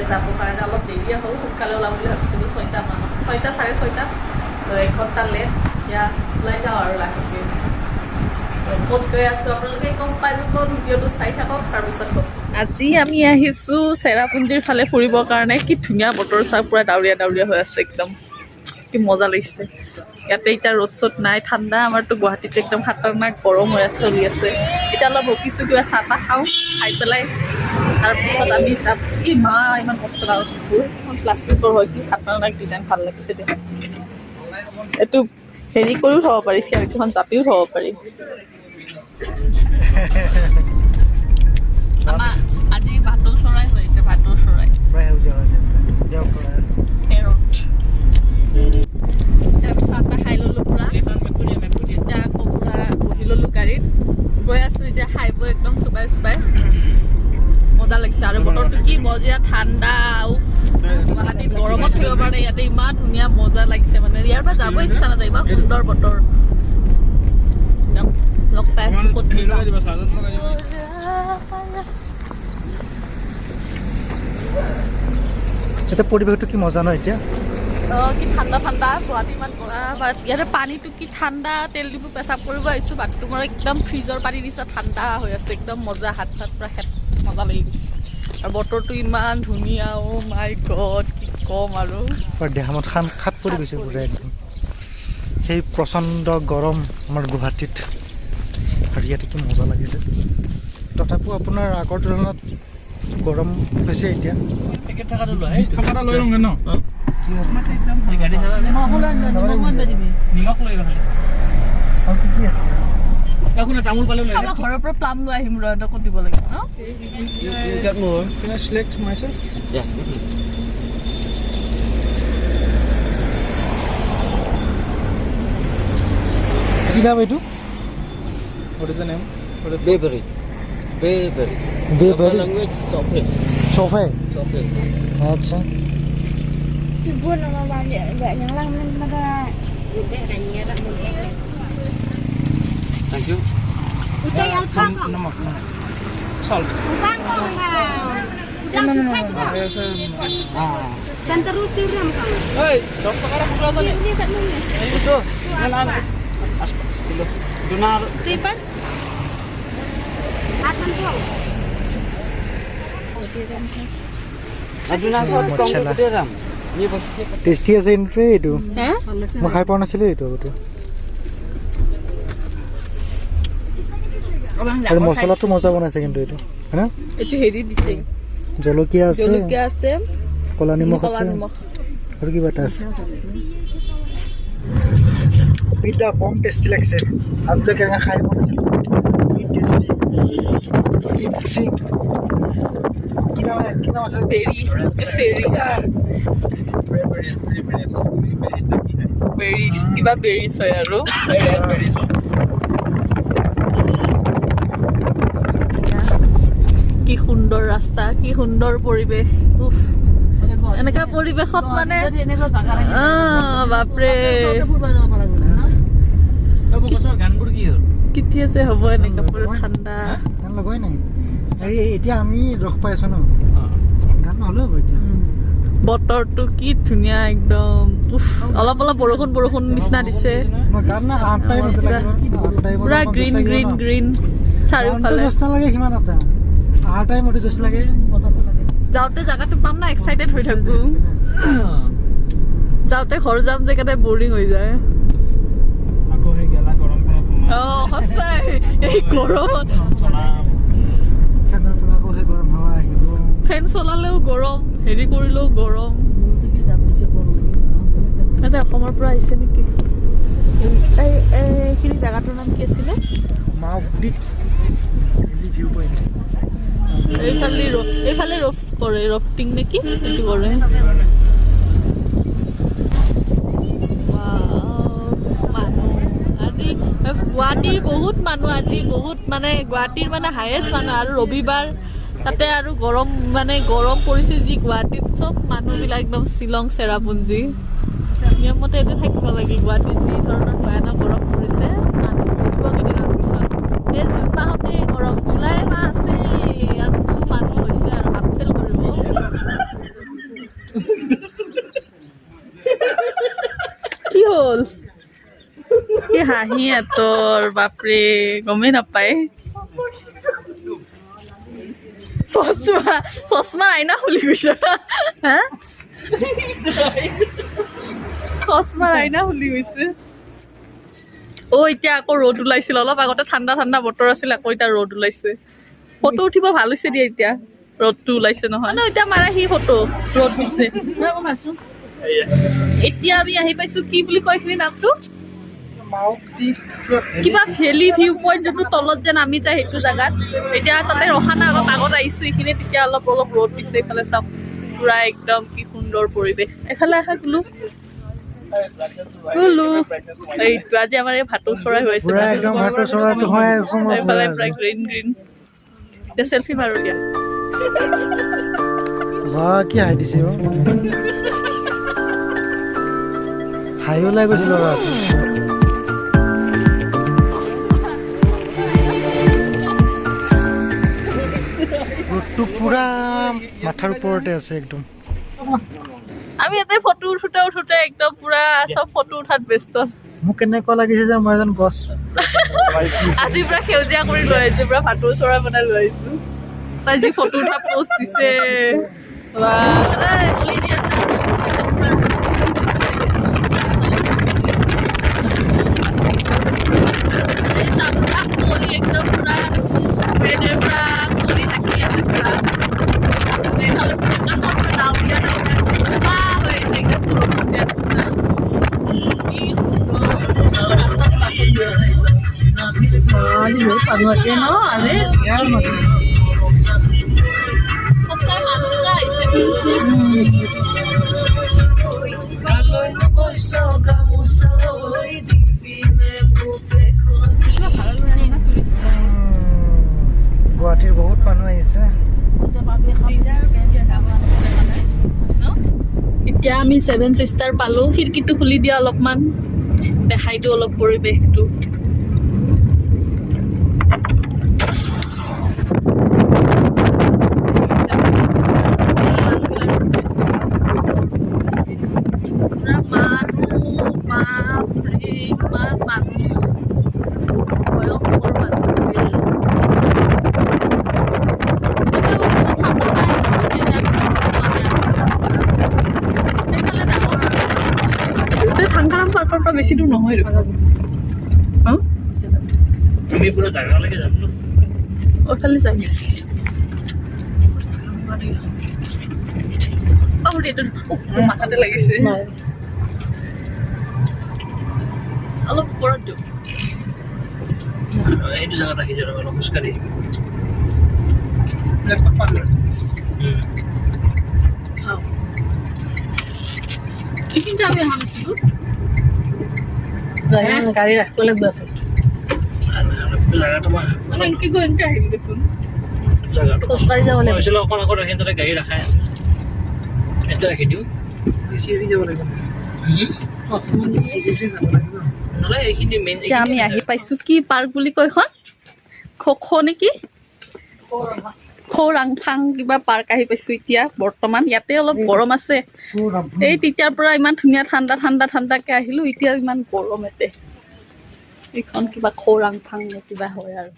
যাবৰ কাৰণে অলপ দেৰিয়ে হ'ল সোনকালে ওলাম বুলি ভাবিছিলোঁ 6টা মানত 6টা 6:30 1 ঘণ্টা লেট এতিয়া ওলাই যাওঁ আৰু লাহেকৈ ক'ত গৈ আছোঁ আপোনালোকে গম পাই যাব ভিডিঅ'টো চাই থাকক তাৰপিছত ক'ম আজি আমি আহিছোঁ চেৰাপুঞ্জীৰ ফালে ফুৰিবৰ কাৰণে কি ধুনীয়া বতৰ চাওক পূৰা ডাৱৰীয়া ডাৱৰীয়া হৈ আছে একদম কি মজা লাগিছে ইয়াতে এতিয়া ৰ'দ চ'দ নাই ঠাণ্ডা আমাৰতো গুৱাহাটীত একদম খাতাৰনাক গৰম হৈ চলি আছে এতিয়া অলপ ৰখিছোঁ কিবা চাহ তাহ খাওঁ খাই পেলাই তাৰপিছত আমি যাম কি মা ইমান কষ্ট লাগবোৰ প্লাষ্টিকৰ হয় কি খাতাৰনাক ডিজাইন ভাল লাগিছে দে এইটো হেৰি কৰিও থ'ব পাৰি চিয়াৰকেইখন জাপিও থ'ব পাৰি আমাৰ আজি ভাটৌ চৰাই হৈ আছে ভাটৌ চৰাই প্ৰায় সেউজীয়া হৈছে চাহ তাহ খাই ল'লোঁ পূৰা এতিয়া আকৌ পূৰা বহি ল'লোঁ গাড়ীত গৈ আছোঁ এতিয়া খাই বৈ একদম চুবাই চুবাই মজা লাগিছে আৰু বতৰটো কি মজা ঠাণ্ডা গুৱাহাটীত গৰমত থাকিব পাৰে ইয়াতে ইমান ধুনীয়া মজা লাগিছে মানে ইয়াৰ পৰা যাব ইচ্ছা নাযায় ইমান সুন্দৰ বতৰ লগ পাই আছোঁ ক'ত এতিয়া পৰিৱেশটো কি মজা ন এতিয়া কি ঠাণ্ডা ঠাণ্ডা গুৱাহাটী ইমান গৰম ইয়াতে পানীটো কি ঠাণ্ডা তেল ডিপু পেচাব কৰিব আহিছোঁ বাথৰুমৰ একদম ফ্ৰিজৰ পানী নিচিনা ঠাণ্ডা হৈ আছে একদম মজা হাত চাত পূৰা মজা লাগি গৈছে আৰু বতৰটো ইমান ধুনীয়া অ' মাই গড কি ক'ম আৰু দেহামত খাত পৰি গৈছে পুৰা একদম সেই প্ৰচণ্ড গৰম আমাৰ গুৱাহাটীত আৰু ইয়াতে কি মজা লাগিছে তথাপিও আপোনাৰ আগৰ তুলনাত গৰম হৈছে এতিয়া কি আছে তামোল পালে ঘৰৰ পৰা প্লাম লৈ আহিম ক'ত দিব লাগিব ন কি নাম এইটো Bayberry. Bayberry. Bayberry. Local language Sofe. Sofe. Acha. Cibun nama banyak yang lang negara. Udah nanya tak mungkin. Thank you. Udah yang kau. Salt. Bukan kau lah. Udah suka juga. Dan terus tiram kau. Hey, dokter sekarang buka sana. Ini tak mungkin. Itu. Nan kilo. Donar. Tipan. Akan kau. Aduh nasa tukang gede ram. Ini bos. Tasty আছে কিন্তু এইটো মই খাই পোৱা নাছিলোঁ এইটো আগতে আৰু মছলাটো মজা বনাইছে কিন্তু এইটো হয়নে এইটো হেৰি দিছে জলকীয়া আছে ক'লা নিমখ আছে আৰু কিবা এটা আছে পিঠা বম টেষ্টি লাগিছে আজিলৈকে এনেকৈ খাই পোৱা নাছিলোঁ কিবা বেৰিজ হয় আৰু কি সুন্দৰ ৰাস্তা কি সুন্দৰ পৰিৱেশ এনেকা পৰিৱেশত মানে বাপৰে কেতিয়া যে হ'ব এনেকা ঠাণ্ডা গান লগাই নাই এতিয়া আমি ৰস পাই আছো ন গান নহ'লেও হ'ব এতিয়া বতৰটো কি ধুনীয়া একদম অলপ অলপ বৰষুণ নিচিনা দিছে পুৰা গ্ৰীণ গ্ৰীণ গ্ৰীণ চাৰিওফালে লাগে সিমান এটা অহাৰ টাইমতে জোচ লাগে যাওঁতে জেগাটো পাম না এক্সাইটেড হৈ থাকো যাওঁতে ঘৰ যাম যে কেইটাই বৰিং হৈ যায় সঁচাই এই গৰমত ফেন চলালেও গৰম হেৰি কৰিলেও গৰম এটা অসমৰ পৰা আহিছে নেকি এইখিনি জেগাটোৰ নাম কি আছিলে এইফালে ৰফ কৰে ৰফটিং নেকি সেইটো কৰে আজি গুৱাহাটীৰ বহুত মানুহ আজি বহুত মানে গুৱাহাটীৰ মানে হায়েষ্ট মানুহ আৰু ৰবিবাৰ তাতে আৰু গৰম মানে গৰম পৰিছে যি গুৱাহাটীত চব মানুহবিলাক একদম শ্বিলং চেৰাপুঞ্জী নিয়মতে এনে থাকিব লাগে গুৱাহাটীত যি ধৰণৰ ভয়ানক গৰম পৰিছে মানুহ ফুৰিব কেইদিনৰ পিছত এই জুন মাহতে গৰম জুলাই মাহ আছে আৰু মানুহ হৈছে আৰু হাফ ফেল কৰিব কি হ'ল কি হাঁহি তোৰ বাপৰে গমেই নাপায় চশমা আইনা খুলি গৈছে হা চশমাৰ আইনা খুলি গৈছে এতিয়া আকৌ ৰ'দ ওলাইছিল অলপ আগতে ঠাণ্ডা ঠাণ্ডা বতৰ আছিল আকৌ এতিয়া ৰ'দ ওলাইছে ফটো উঠিব ভাল হৈছে দিয়া এতিয়া ৰ'দটো ওলাইছে নহয় ন এতিয়া মাৰা সি ফটো ৰ'দ দিছে এতিয়া আমি আহি পাইছো কি বুলি কয় এইখিনি নামটো কিবা ভেলি ভিউ পইণ্ট যোনটো তলত যেন আমি যায় সেইটো জেগাত এতিয়া তাতে ৰখা নাই অলপ আগত আহিছো এইখিনি তেতিয়া অলপ অলপ ৰ'দ দিছে এইফালে চাওক পুৰা একদম কি সুন্দৰ পৰিৱেশ এফালে আহা গুলু এইটো আজি আমাৰ এই ভাটৌ চৰাই হৈ আছে এইফালে প্ৰায় গ্ৰীণ গ্ৰীণ এতিয়া চেলফি মাৰো দিয়া বাহ কি হাই দিছে হাই ওলাই গৈছিল ৰ'দটো পুৰা মাথাৰ ওপৰতে আছে একদম আমি ইয়াতে ফটো উঠোতে একদম পুৰা চব ফটো উঠাত ব্যস্ত মোক কেনেকুৱা লাগিছে যে মই এজন গছ আজি পুৰা সেউজীয়া কৰি লৈ আহিছো পুৰা ভাটৌ চৰাই বনাই লৈ আহিছো তাই যি ফটো উঠা পোষ্ট দিছে আজি বহুত মানুহ আছে ন আজি গুৱাহাটীৰ বহুত মানুহ আহিছে এতিয়া আমি 7 ছিষ্টাৰ পালো খিৰিকীটো খুলি দিয়া অলপমান দেখাই দিওঁ অলপ পৰিৱেশটো বেছি দূৰ নহয় আমি পুৰা জাগালৈকে যাম ন ওইফালে যাম মাথাতে লাগিছে অলপ ওপৰত দিওঁ এইটো জাগাত ৰাখি যাওঁ অলপ খোজকাঢ়ি এইখিনিতে আমি অহা নাছিলো গাড়ী ৰাখিব লাগিব খোজকাঢ়ি যাব লাগিব অকণ আগত ৰাখি তাতে গাড়ী ৰাখাই এটা ৰাখি দিওঁ আমি আহি পাইছো কি পাৰ্ক বুলি কয় এখন খো নেকি খৌৰাংফাং কিবা পাৰ্ক আহি পাইছো এতিয়া বৰ্তমান ইয়াতে অলপ গৰম আছে এই তেতিয়াৰ পৰা ইমান ধুনীয়া ঠাণ্ডাকে আহিলো এতিয়া ইমান গৰম ইয়াতে এইখন কিবা খৌৰাংফাং নে কিবা হয় আৰু